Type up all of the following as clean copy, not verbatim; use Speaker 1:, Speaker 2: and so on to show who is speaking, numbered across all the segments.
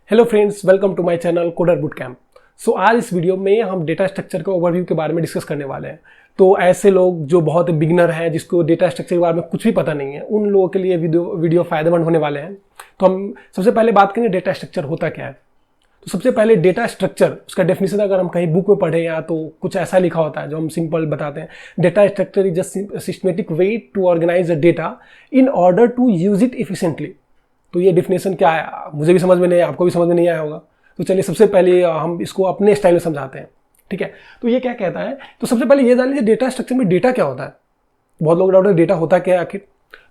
Speaker 1: Hello friends, welcome to my channel coder boot camp. So आज इस video में हम डेटा स्ट्रक्चर के ओवरव्यू के बारे में डिस्कस करने वाले हैं। तो ऐसे लोग जो बहुत बिगिनर हैं, जिसको डेटा स्ट्रक्चर के बारे में कुछ भी पता नहीं है, उन लोगों के लिए वीडियो फायदेमंद होने वाले हैं। तो हम सबसे पहले बात करेंगे डेटा स्ट्रक्चर होता क्या है। तो सबसे पहले डेटा स्ट्रक्चर, उसका डेफिनेशन अगर हम कहीं बुक में पढ़े या तो कुछ ऐसा लिखा होता है जो हम सिंपल बताते हैं। Data structure is a systematic way to organise a data in order to use it efficiently. तो ये डिफिनेशन क्या है, मुझे भी समझ में नहीं है, आपको भी समझ में नहीं आया होगा। तो चलिए सबसे पहले हम इसको अपने स्टाइल में समझाते हैं, ठीक है। तो ये क्या कहता है, तो सबसे पहले ये जान लीजिए डेटा स्ट्रक्चर में डेटा क्या होता है। बहुत लोग डाउट है डेटा होता क्या है आखिर।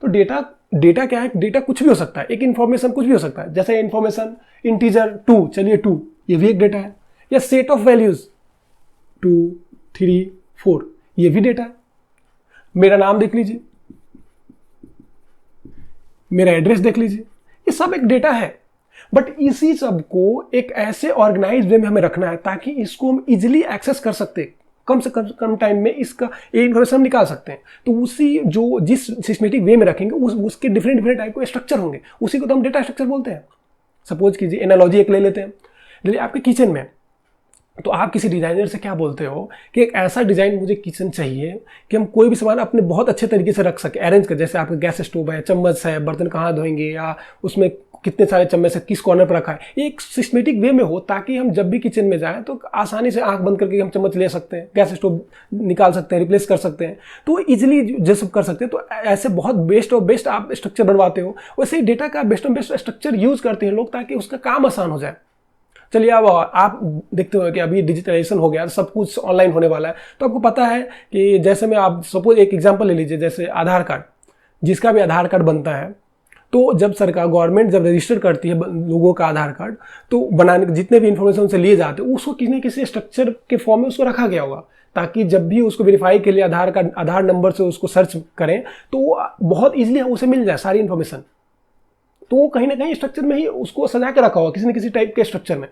Speaker 1: तो डेटा क्या है, डेटा कुछ भी हो सकता है, एक इन्फॉर्मेशन कुछ भी हो सकता है। जैसे इन्फॉर्मेशन इंटीजर 2, चलिए 2 ये भी एक डेटा है, या सेट ऑफ वैल्यूज 2 3 4 ये भी डेटा है। मेरा नाम देख लीजिए, मेरा एड्रेस देख लीजिए, ये सब एक डेटा है। बट इसी सब को एक ऐसे ऑर्गेनाइज वे में हमें रखना है ताकि इसको हम इजिली एक्सेस कर सकते हैं, कम से कम टाइम में इसका ये इन्फॉर्मेशन हम निकाल सकते हैं। तो उसी जो जिस सिस्टमेटिक वे में रखेंगे उसके डिफरेंट टाइप के स्ट्रक्चर होंगे, उसी को तो हम डेटा स्ट्रक्चर बोलते हैं। सपोज कीजिए एनालॉजी एक ले लेते हैं, जैसे आपके किचन में, तो आप किसी डिजाइनर से क्या बोलते हो कि एक ऐसा डिजाइन मुझे किचन चाहिए कि हम कोई भी सामान अपने बहुत अच्छे तरीके से रख सके, अरेंज कर। जैसे आपका गैस स्टोव है, चम्मच है, बर्तन कहाँ धोएंगे, या उसमें कितने सारे चम्मच है, किस कॉर्नर पर रखा है, ये एक सिस्टमेटिक वे में हो ताकि हम जब भी किचन में जाएं तो आसानी से आंख बंद करके हम चम्मच ले सकते हैं, गैस स्टोव निकाल सकते हैं, रिप्लेस कर सकते हैं, तो इजिली जो सब कर सकते हैं। तो ऐसे बहुत बेस्ट ऑफ बेस्ट आप स्ट्रक्चर बनवाते हो, वैसे ही डेटा का best of best structure use करते हैं लोग ताकि उसका काम आसान हो जाए। चलिए अब आप देखते हो कि अभी डिजिटलाइजेशन हो गया, सब कुछ ऑनलाइन होने वाला है। तो आपको पता है कि जैसे में आप सपोज एक एग्जांपल ले लीजिए, जैसे आधार कार्ड, जिसका भी आधार कार्ड बनता है, तो जब सरकार गवर्नमेंट जब रजिस्टर करती है लोगों का आधार कार्ड, तो बनाने जितने भी इंफॉर्मेशन से लिए जाते हैं उसको किसी न किसी स्ट्रक्चर के फॉर्म में उसको रखा गया होगा, ताकि जब भी उसको वेरीफाई के लिए आधार नंबर से उसको सर्च करें तो बहुत ईजिली उसे मिल जाए सारी इंफॉर्मेशन। तो वो कहीं ना कहीं स्ट्रक्चर में ही उसको सजा के रखा होगा, किसी न किसी टाइप के स्ट्रक्चर में।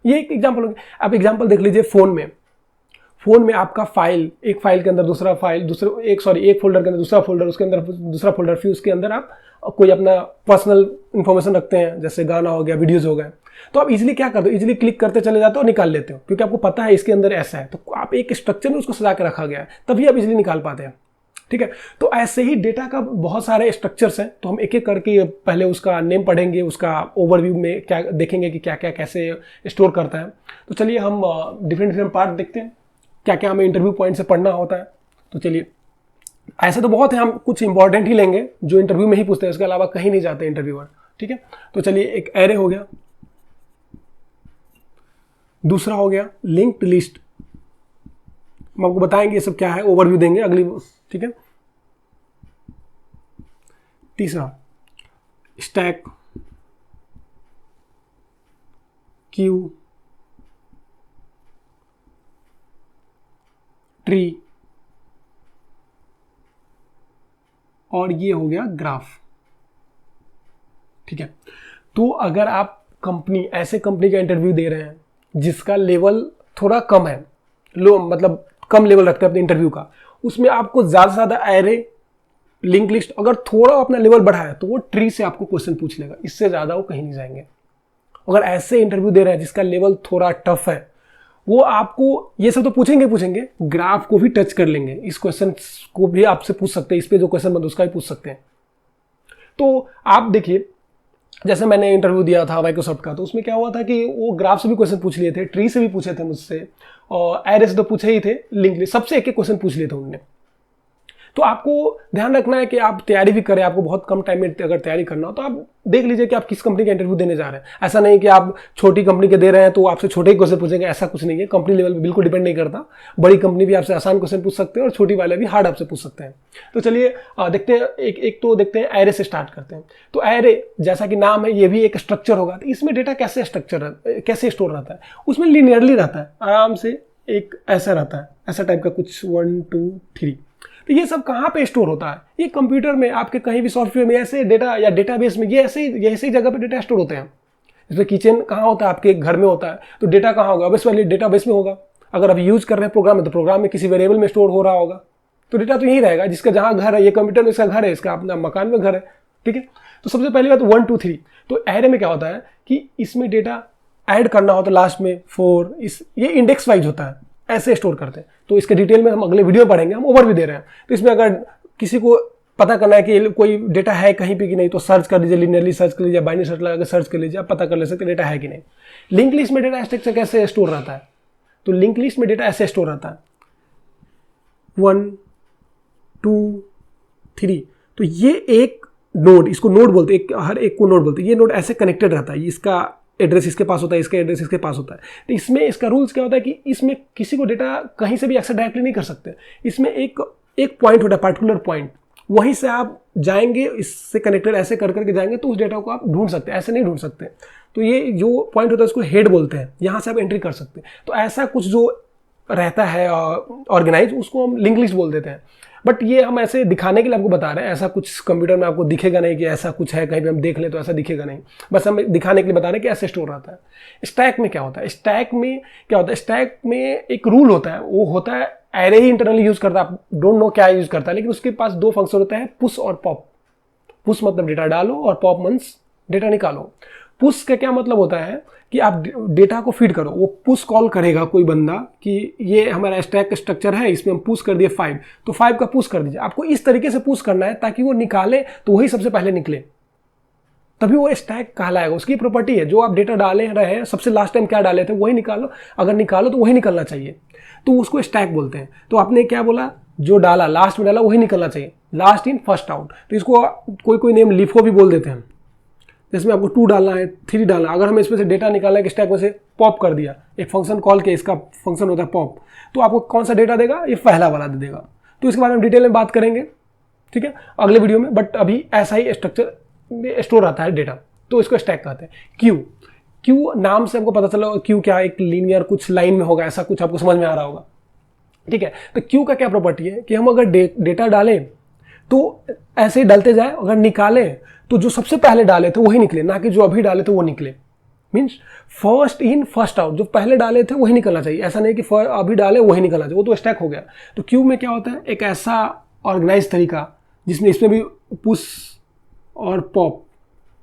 Speaker 1: ये एक एग्जांपल हो गया। आप एग्जांपल देख लीजिए फोन में आपका फाइल, एक फाइल के अंदर दूसरा फाइल, एक फोल्डर के अंदर दूसरा फोल्डर, उसके अंदर दूसरा फोल्डर, फिर उसके अंदर आप कोई अपना पर्सनल इंफॉर्मेशन रखते हैं, जैसे गाना हो गया, वीडियोज हो गए। तो आप इजीली क्या करते हो, इजीली क्लिक करते चले जाते हो और निकाल लेते हो, क्योंकि आपको पता है इसके अंदर ऐसा है। तो आप एक स्ट्रक्चर में उसको सजा के रखा गया है, तभी आप इजीली निकाल पाते हैं, ठीक है। तो ऐसे ही डेटा का बहुत सारे स्ट्रक्चर्स हैं। तो हम एक एक करके पहले उसका नेम पढ़ेंगे, उसका ओवरव्यू में क्या देखेंगे कि क्या क्या कैसे स्टोर करता है। तो चलिए हम डिफरेंट पार्ट देखते हैं, क्या क्या हमें इंटरव्यू पॉइंट से पढ़ना होता है। तो चलिए, ऐसे तो बहुत है, हम कुछ इंपॉर्टेंट ही लेंगे जो इंटरव्यू में ही पूछते हैं, उसके अलावा कहीं नहीं जाते इंटरव्यूअर, ठीक है। तो चलिए, एक एरे हो गया, दूसरा हो गया लिंक्ड लिस्ट। हम आपको बताएंगे ये सब क्या है, ओवरव्यू देंगे अगली, ठीक है। तीसरा स्टैक, क्यू, ट्री, और ये हो गया ग्राफ, ठीक है। तो अगर आप ऐसे कंपनी का इंटरव्यू दे रहे हैं जिसका लेवल थोड़ा कम है, लो मतलब कम लेवल रखते हैं अपने इंटरव्यू का, उसमें आपको ज़्यादा से ज़्यादा एरे, लिंक लिस्ट, अगर थोड़ा अपना लेवल बढ़ाया तो वो ट्री से आपको क्वेश्चन पूछ लेगा, इससे ज़्यादा वो कहीं नहीं जाएंगे। अगर ऐसे इंटरव्यू दे रहे हैं जिसका लेवल थोड़ा टफ है, वो आपको ये सब तो पूछेंगे, ग्राफ को भी टच कर लेंगे, इस क्वेश्चन को भी आपसे पूछ सकते हैं, इस पे जो क्वेश्चन बंद उसका भी पूछ सकते हैं। तो आप देखिए, जैसे मैंने इंटरव्यू दिया था माइक्रोसॉफ्ट का, तो उसमें क्या हुआ था कि वो ग्राफ से भी क्वेश्चन पूछ लिए थे, ट्री से भी पूछे थे मुझसे, और एरे से तो पूछे ही थे, लिंक लिस्ट, सबसे एक एक क्वेश्चन पूछ लिए थे उन्होंने। तो आपको ध्यान रखना है कि आप तैयारी भी करें, आपको बहुत कम टाइम में अगर तैयारी करना हो तो आप देख लीजिए कि आप किस कंपनी का इंटरव्यू देने जा रहे हैं। ऐसा नहीं कि आप छोटी कंपनी के दे रहे हैं तो आपसे छोटे ही क्वेश्चन पूछेंगे, ऐसा कुछ नहीं है। कंपनी लेवल पे बिल्कुल डिपेंड नहीं करता, बड़ी कंपनी भी आपसे आसान क्वेश्चन पूछ सकते हैं और छोटी वाले भी हार्ड आपसे पूछ सकते हैं। तो चलिए देखते हैं, एक तो देखते हैं एरे से स्टार्ट करते हैं। तो एरे, जैसा कि नाम है, ये भी एक स्ट्रक्चर होगा। तो इसमें डेटा कैसे स्टोर रहता है, उसमें लीनियरली रहता है, आराम से एक ऐसा रहता है, ऐसा टाइप का कुछ 1 2 3। तो ये सब कहाँ पे स्टोर होता है, ये कंप्यूटर में, आपके कहीं भी सॉफ्टवेयर में ऐसे डेटा, या डेटाबेस में, ये ऐसे ही जगह पे डेटा स्टोर होते हैं। जैसे किचन कहाँ होता है, आपके घर में होता है, तो डेटा कहाँ होगा, बस वाले डेटाबेस में होगा। अगर आप यूज कर रहे हैं प्रोग्राम में, तो प्रोग्राम में किसी वेरिएबल में स्टोर हो रहा होगा, तो डेटा तो यही रहेगा। जिसका जहाँ घर है, ये कंप्यूटर में इसका घर है, इसका अपना मकान में घर है, ठीक है। तो सबसे पहली बात 1 2 3, तो एरे में क्या होता है कि इसमें डेटा ऐड करना हो तो लास्ट में 4, ये इंडेक्स वाइज होता है, ऐसे स्टोर करते हैं। तो इसके डिटेल में हम अगले वीडियो में पढ़ेंगे, हम ओवरव्यू दे रहे हैं। तो इसमें अगर किसी को पता करना है कि कोई डेटा है कहीं पे कि नहीं, तो सर्च कर लीजिए, लिनियरली सर्च कर लीजिए, बाइनरी सर्च लगा कर सर्च कर लीजिए, आप पता कर ले सकते डेटा है कि नहीं। लिंक लिस्ट में डेटा स्ट्रक्चर कैसे स्टोर रहता है, तो लिंक लिस्ट में डेटा ऐसे स्टोर रहता है 1 2 3, तो ये एक नोड, इसको नोड बोलते हैं, हर एक को नोड बोलते हैं। ये नोड ऐसे कनेक्टेड रहता है, इसका एड्रेस इसके पास होता है, इसका एड्रेस इसके पास होता है। तो इसमें इसका रूल्स क्या होता है कि इसमें किसी को डेटा कहीं से भी एक्सेस डायरेक्टली नहीं कर सकते। इसमें एक पॉइंट होता है, पर्टिकुलर पॉइंट, वहीं से आप जाएंगे, इससे कनेक्टेड ऐसे कर करके जाएंगे तो उस डेटा को आप ढूंढ सकते हैं, ऐसे नहीं ढूंढ सकते। तो ये जो पॉइंट होता है उसको हेड बोलते हैं, यहाँ से आप एंट्री कर सकते हैं। तो ऐसा कुछ जो रहता है ऑर्गेनाइज, उसको हम लिंक लिस्ट बोल देते हैं। बट ये हम ऐसे दिखाने के लिए आपको बता रहे हैं, ऐसा कुछ कंप्यूटर में आपको दिखेगा नहीं कि ऐसा कुछ है, कहीं पे हम देख लें तो ऐसा दिखेगा नहीं, बस हम दिखाने के लिए बता रहे हैं कि ऐसे स्टोर रहता है। स्टैक में क्या होता है, स्टैक में क्या होता है, स्टैक में एक रूल होता है, वो होता है एरे ही इंटरनली यूज करता है, आप डोंट नो क्या यूज करता है, लेकिन उसके पास 2 फंक्शन होता है, पुश और पॉप। पुश मतलब डेटा डालो और पॉप मींस डेटा निकालो। पुश का क्या मतलब होता है कि आप डेटा को फीड करो, वो पुश कॉल करेगा कोई बंदा कि ये हमारा स्टैक स्ट्रक्चर है, इसमें हम पुश कर दिए 5, तो 5 का पुश कर दीजिए। आपको इस तरीके से पुश करना है ताकि वो निकाले तो वही सबसे पहले निकले, तभी वो स्टैक कहलाएगा। उसकी प्रॉपर्टी है, जो आप डेटा डाले रहे हैं, सबसे लास्ट टाइम क्या डाले थे वही निकालो, अगर निकालो तो वही निकलना चाहिए, तो उसको स्टैक बोलते हैं। तो आपने क्या बोला, जो डाला लास्ट में डाला वही निकलना चाहिए, लास्ट इन फर्स्ट आउट। तो इसको कोई नेम लिफो भी बोल देते हैं। जिसमें आपको 2 डालना है, 3 डालना है, अगर हमें इसमें से डेटा निकालना है कि स्टैक में से पॉप कर दिया, एक फंक्शन कॉल के, इसका फंक्शन होता है पॉप, तो आपको कौन सा डेटा देगा, ये पहला वाला दे देगा। तो इसके बारे में डिटेल में बात करेंगे, ठीक है, अगले वीडियो में। बट अभी ऐसा ही स्ट्रक्चर में स्टोर रहता है डेटा, तो इसको स्टैक कहते हैं। क्यू नाम से हमको पता चला क्यू क्या, एक लीनियर कुछ लाइन में होगा, ऐसा कुछ आपको समझ में आ रहा होगा, ठीक है। तो क्यू का क्या प्रॉपर्टी है कि हम अगर डेटा डालें तो ऐसे ही डालते जाए, अगर निकालें तो जो सबसे पहले डाले थे वही निकले, ना कि जो अभी डाले थे वो निकले। Means first in first out, जो पहले डाले थे वही निकलना चाहिए, ऐसा नहीं कि अभी डाले वही निकलना चाहिए, वो तो स्टैक हो गया। तो क्यू में क्या होता है, एक ऐसा ऑर्गेनाइज तरीका जिसमें इसमें भी पुश और पॉप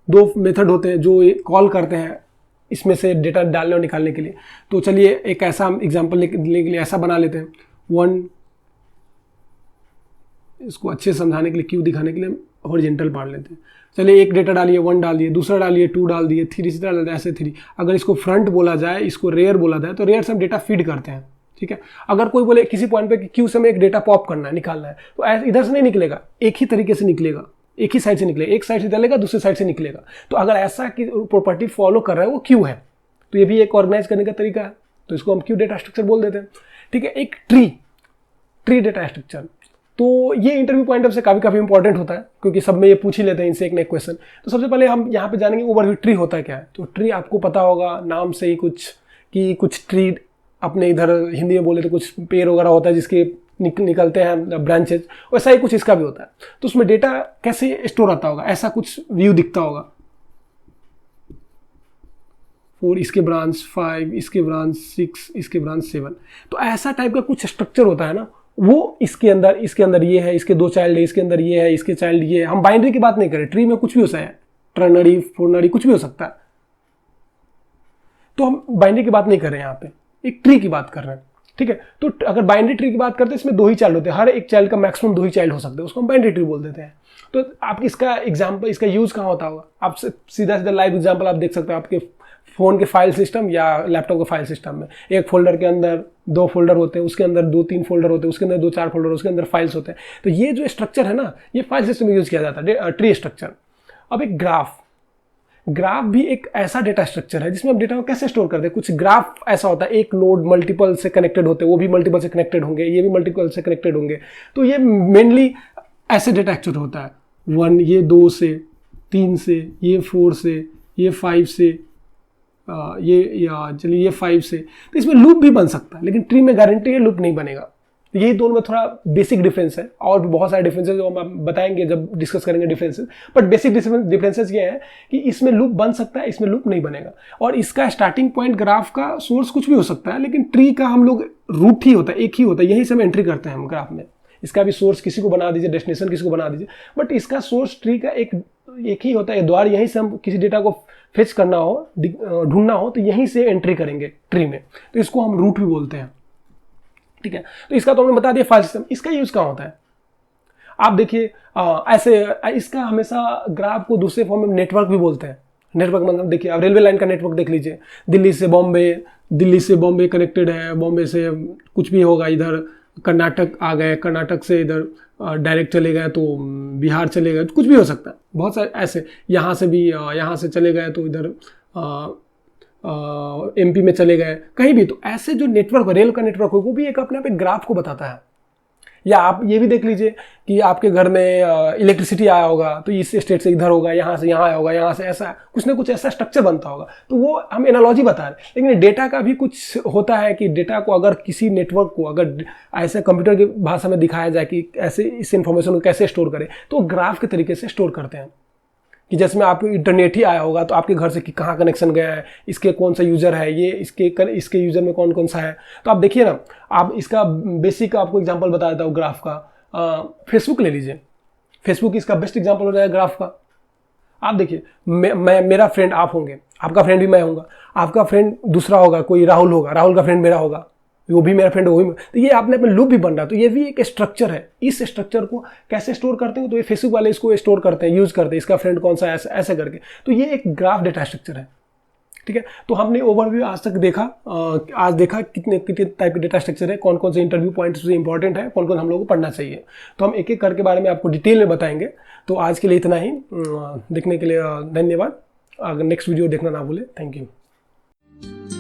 Speaker 1: 2 मेथड होते हैं जो कॉल करते हैं इसमें से डेटा डालने और निकालने के लिए। तो चलिए एक ऐसा एग्जाम्पल लेने के लिए ऐसा बना लेते हैं, 1, इसको अच्छे से समझाने के लिए, क्यू दिखाने के लिए हॉरिजॉन्टल पढ़ लेते हैं। चलिए एक डेटा डालिए, 1 डाल दिए, दूसरा डालिए 2 डाल दिए, 3 इसी तरह ऐसे 3। अगर इसको फ्रंट बोला जाए, इसको रेयर बोला जाए, तो रेयर से हम डेटा फीड करते हैं, ठीक है। अगर कोई बोले किसी पॉइंट पे कि क्यू से हमें एक डेटा पॉप करना है, निकालना है, तो इधर से नहीं निकलेगा, एक ही तरीके से निकलेगा, एक ही साइड से निकलेगा, एक साइड से डालेगा दूसरी साइड से निकलेगा। तो अगर ऐसा कि प्रॉपर्टी फॉलो कर रहा है वो क्यू है, तो ये भी एक ऑर्गेनाइज करने का तरीका है, तो इसको हम क्यू डेटा स्ट्रक्चर बोल देते हैं, ठीक है। एक ट्री डेटा स्ट्रक्चर, तो ये इंटरव्यू पॉइंट ऑफ से काफ़ी इंपॉर्टेंट होता है, क्योंकि सब में ये पूछ ही लेते हैं इनसे एक ना एक क्वेश्चन। तो सबसे पहले हम यहाँ पे जानेंगे ओवरव्यू, ट्री होता है क्या है। तो ट्री आपको पता होगा नाम से ही कुछ, कि कुछ ट्री अपने इधर हिंदी में बोले तो कुछ पेड़ वगैरह होता है जिसके निकलते हैं ब्रांचेज, वैसा ही कुछ इसका भी होता है। तो उसमें डेटा कैसे स्टोर आता होगा, ऐसा कुछ व्यू दिखता होगा, 4 इसके ब्रांच, 5 इसके ब्रांच, 6 इसके ब्रांच, 7। तो ऐसा टाइप का कुछ स्ट्रक्चर होता है ना, वो इसके अंदर ये है, इसके 2 चाइल्ड है, इसके अंदर ये है, इसके चाइल्ड ये है। हम बाइनरी की बात नहीं करें, ट्री में कुछ भी हो सकता है, टर्नरी, फोर्नरी, कुछ भी हो सकता है। तो हम बाइनरी की बात नहीं कर रहे हैं, यहाँ पे एक ट्री की बात कर रहे हैं, ठीक है। तो अगर बाइनरी ट्री की बात करते हैं, इसमें 2 ही चाइल्ड होते हैं, हर एक चाइल्ड का मैक्सिमम 2 ही चाइल्ड हो सकते हैं, उसको हम बाइनरी ट्री बोल देते हैं। तो आप इसका एग्जाम्पल, इसका यूज कहाँ होता होगा, आप सीधा लाइव एग्जाम्पल आप देख सकते हो आपके फ़ोन के फाइल सिस्टम या लैपटॉप के फाइल सिस्टम में। एक फोल्डर के अंदर 2 फोल्डर होते हैं, उसके अंदर 2-3 फोल्डर होते हैं, उसके अंदर 2-4 फोल्डर, उसके अंदर फाइल्स होते हैं। तो ये जो स्ट्रक्चर है ना, ये फाइल सिस्टम में यूज किया जाता है, ट्री स्ट्रक्चर। अब एक ग्राफ भी एक ऐसा डेटा स्ट्रक्चर है जिसमें हम डेटा को कैसे स्टोर करते हैं। कुछ ग्राफ ऐसा होता है, एक नोड मल्टीपल से कनेक्टेड होते हैं, वो भी मल्टीपल से कनेक्टेड होंगे, ये भी मल्टीपल से कनेक्टेड होंगे। तो ये मेनली ऐसे डेटा स्ट्रक्चर होता है, 1 ये 2 से, 3 से, ये 4 से, ये 5 से, चलिए ये 5 से। तो इसमें लूप भी बन सकता है, लेकिन ट्री में गारंटी है लूप नहीं बनेगा। यही दोनों में थोड़ा बेसिक डिफरेंस है, और भी बहुत सारे डिफरेंसेस जो हम बताएंगे जब डिस्कस करेंगे डिफरेंसेस। बट बेसिक डिफरेंसेस ये है कि इसमें लूप बन सकता है, इसमें लूप नहीं बनेगा। और इसका स्टार्टिंग पॉइंट ग्राफ का सोर्स कुछ भी हो सकता है, लेकिन ट्री का हम लोग रूट ही होता है, एक ही होता है, यही से हम एंट्री करते हैं हम ग्राफ में। इसका भी सोर्स किसी को बना दीजिए, डेस्टिनेशन किसी को बना दीजिए, बट इसका सोर्स ट्री का एक एक ही होता है द्वार, यहीं से हम किसी डेटा को फेच करना हो, ढूंढना हो तो यहीं से एंट्री करेंगे ट्री में, तो इसको हम रूट भी बोलते हैं। ठीक है, तो इसका तो हमने बता दिया फाइल सिस्टम। इसका यूज कहाँ होता है आप देखिए, ऐसे इसका हमेशा ग्राफ को दूसरे फॉर्म में नेटवर्क भी बोलते हैं। नेटवर्क मतलब देखिए, अब रेलवे लाइन का नेटवर्क देख लीजिए, दिल्ली से बॉम्बे कनेक्टेड है, बॉम्बे से कुछ भी होगा, इधर कर्नाटक आ गए, कर्नाटक से इधर डायरेक्ट चले गए तो बिहार चले गए, कुछ भी हो सकता है, बहुत सारे ऐसे। यहाँ से भी यहाँ से चले गए तो इधर एमपी में चले गए, कहीं भी। तो ऐसे जो नेटवर्क रेल का नेटवर्क हो वो भी एक अपने आप एक ग्राफ को बताता है। या आप ये भी देख लीजिए कि आपके घर में इलेक्ट्रिसिटी आया होगा तो इस स्टेट से इधर होगा, यहाँ से यहाँ आया होगा, यहाँ से ऐसा कुछ ना कुछ ऐसा स्ट्रक्चर बनता होगा। तो वो हम एनालॉजी बता रहे हैं, लेकिन डेटा का भी कुछ होता है कि डेटा को अगर किसी नेटवर्क को अगर ऐसे कंप्यूटर की भाषा में दिखाया जाए कि ऐसे इस इन्फॉर्मेशन को कैसे स्टोर करें, तो ग्राफ के तरीके से स्टोर करते हैं। कि जैसे में आपको इंटरनेट ही आया होगा तो आपके घर से कि कहाँ कनेक्शन गया है, इसके कौन सा यूज़र है, ये इसके यूज़र में कौन कौन सा है। तो आप देखिए ना, आप इसका बेसिक आपको एग्जांपल बता देता हूँ ग्राफ का। फेसबुक ले लीजिए, फेसबुक इसका बेस्ट एग्जांपल हो जाएगा ग्राफ का। आप देखिए, मेरा फ्रेंड आप होंगे, आपका फ्रेंड भी मैं होगा, आपका फ्रेंड दूसरा होगा, कोई राहुल होगा, राहुल का फ्रेंड मेरा होगा, वो भी मेरा फ्रेंड, वो भी। तो ये आपने अपने लूप भी बन रहा है। तो ये भी एक स्ट्रक्चर है। इस स्ट्रक्चर को कैसे स्टोर करते हैं, तो ये फेसबुक वाले इसको स्टोर करते हैं, यूज करते हैं, इसका फ्रेंड कौन सा ऐसे ऐसे करके। तो ये एक ग्राफ डेटा स्ट्रक्चर है। ठीक है, तो हमने ओवरव्यू आज तक देखा, आज देखा कितने टाइप के डेटा स्ट्रक्चर है, कौन कौन से इंटरव्यू पॉइंट्स इंपॉर्टेंट है, कौन कौन हम लोग को पढ़ना चाहिए। तो हम एक एक करके बारे में आपको डिटेल में बताएंगे। तो आज के लिए इतना ही। देखने के लिए धन्यवाद। अगर नेक्स्ट वीडियो देखना ना भूले। Thank you.